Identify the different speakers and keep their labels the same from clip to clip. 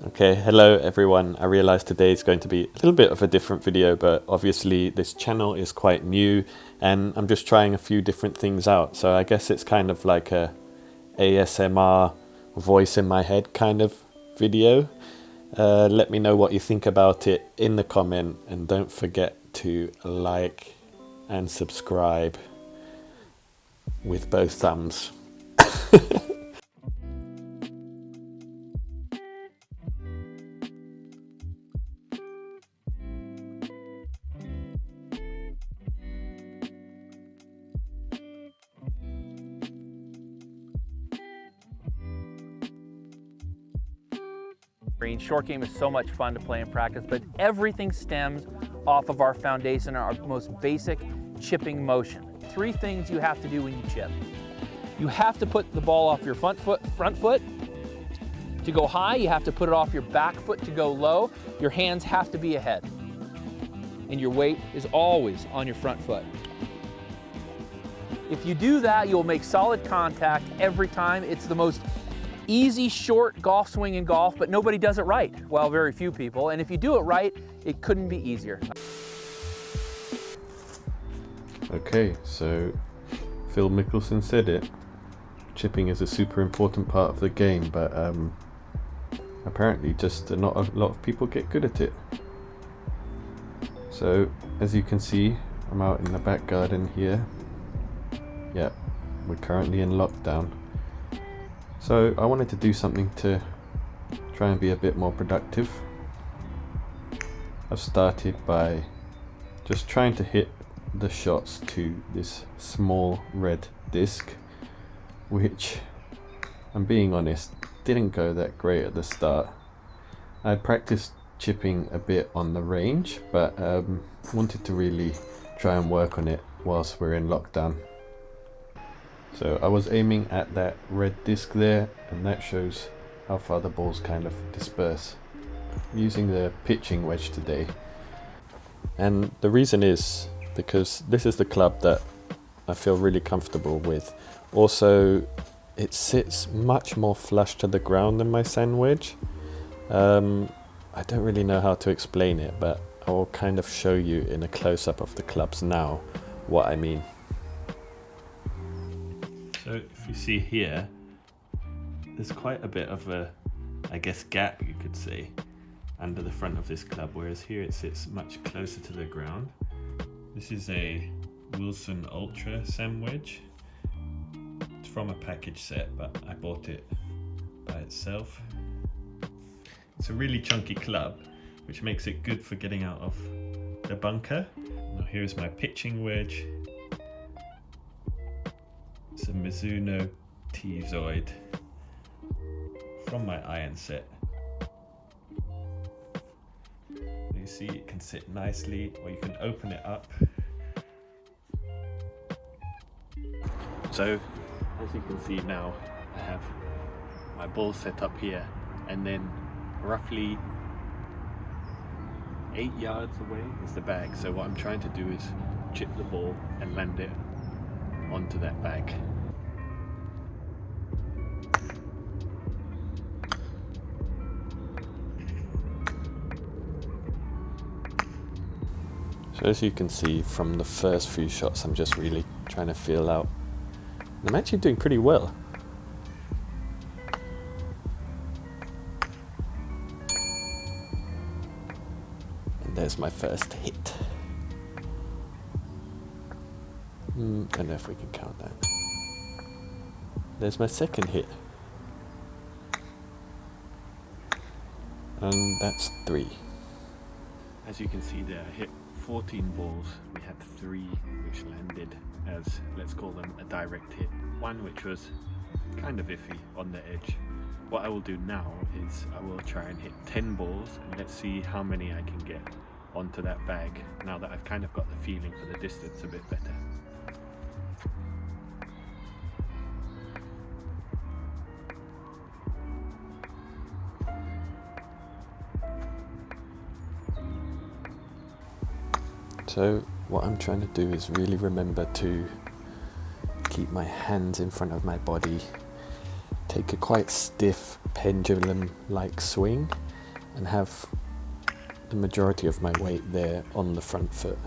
Speaker 1: Okay, hello everyone. I realized today is going to be a little bit of a different video, but obviously this channel is quite new and I'm just trying a few different things out. So I guess it's kind of like a ASMR voice in my head kind of video. Let me know what you think about it in the comment, and don't forget to like and subscribe with both thumbs.
Speaker 2: Short game is so much fun to play and practice, but everything stems off of our foundation, our most basic chipping motion. Three things you have to do when you chip. You have to put the ball off your front foot to go high. You have to put it off your back foot to go low. Your hands have to be ahead. And your weight is always on your front foot. If you do that, you'll make solid contact every time. It's the most easy short golf swing in golf, but nobody does it right. Well, very few people. And if you do it right, it couldn't be easier.
Speaker 1: Okay, so Phil Mickleson said it. Chipping is a super important part of the game, but apparently just not a lot of people get good at it. So as you can see, I'm out in the back garden here. Yeah, we're currently in lockdown. So I wanted to do something to try and be a bit more productive. I've started by just trying to hit the shots to this small red disc, which, I'm being honest, didn't go that great at the start. I practiced chipping a bit on the range, but wanted to really try and work on it whilst we're in lockdown. So I was aiming at that red disc there, and that shows how far the balls kind of disperse. I'm using the pitching wedge today. And the reason is because this is the club that I feel really comfortable with. Also, it sits much more flush to the ground than my sand wedge. I don't really know how to explain it, but I will kind of show you in a close-up of the clubs now what I mean. So if you see here, there's quite a bit of a, I guess, gap, you could say, under the front of this club, whereas here it sits much closer to the ground. This is a Wilson Ultra sand wedge. It's from a package set, but I bought it by itself. It's a really chunky club, which makes it good for getting out of the bunker. Now here's my pitching wedge. It's a Mizuno T-Zoid from my iron set. You see it can sit nicely, or you can open it up. So as you can see now, I have my ball set up here, and then roughly 8 yards away is the bag. So what I'm trying to do is chip the ball and land it onto that bag. So as you can see from the first few shots, I'm just really trying to feel out. And I'm actually doing pretty well. And there's my first hit. I don't know if we can count that. There's my second hit. And that's 3. As you can see there, I hit 14 balls. We had 3 which landed as, let's call them, a direct hit. 1 which was kind of iffy on the edge. What I will do now is I will try and hit 10 balls, and let's see how many I can get onto that bag now that I've kind of got the feeling for the distance a bit better. So what I'm trying to do is really remember to keep my hands in front of my body, take a quite stiff pendulum-like swing, and have the majority of my weight there on the front foot.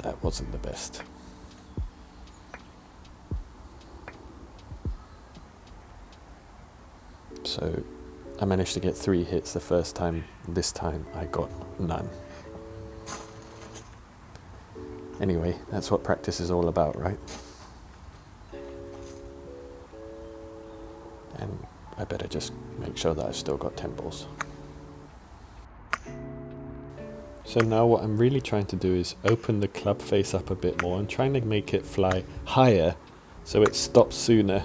Speaker 1: That wasn't the best. So I managed to get 3 hits the first time. This time I got none. Anyway, that's what practice is all about, right? And I better just make sure that I've still got 10 balls. So now what I'm really trying to do is open the club face up a bit more. I'm trying to make it fly higher so it stops sooner.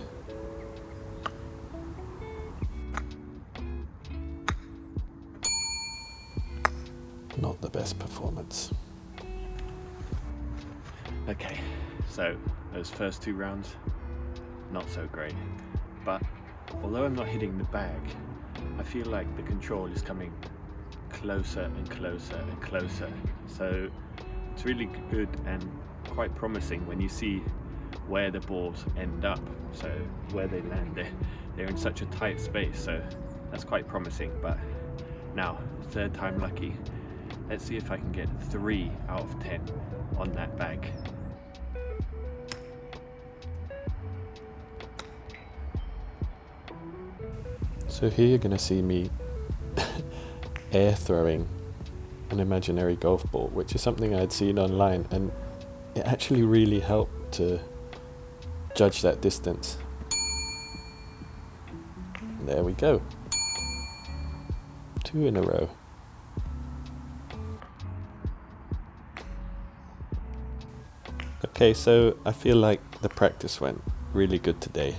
Speaker 1: Not the best performance. Okay, so those first 2 rounds, not so great. But although I'm not hitting the bag, I feel like the control is coming closer and closer and closer. So it's really good and quite promising when you see where the balls end up. So where they land, they're in such a tight space. So that's quite promising. But now, 3rd time lucky. Let's see if I can get 3 out of 10 on that bag. So here you're going to see me air throwing an imaginary golf ball, which is something I had seen online, and it actually really helped to judge that distance. There we go. 2 in a row. Okay, so I feel like the practice went really good today,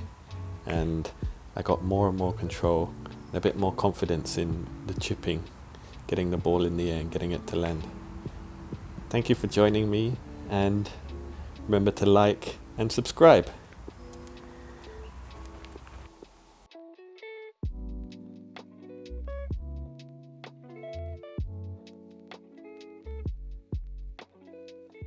Speaker 1: and I got more and more control, and a bit more confidence in the chipping, getting the ball in the air and getting it to land. Thank you for joining me, and remember to like and subscribe.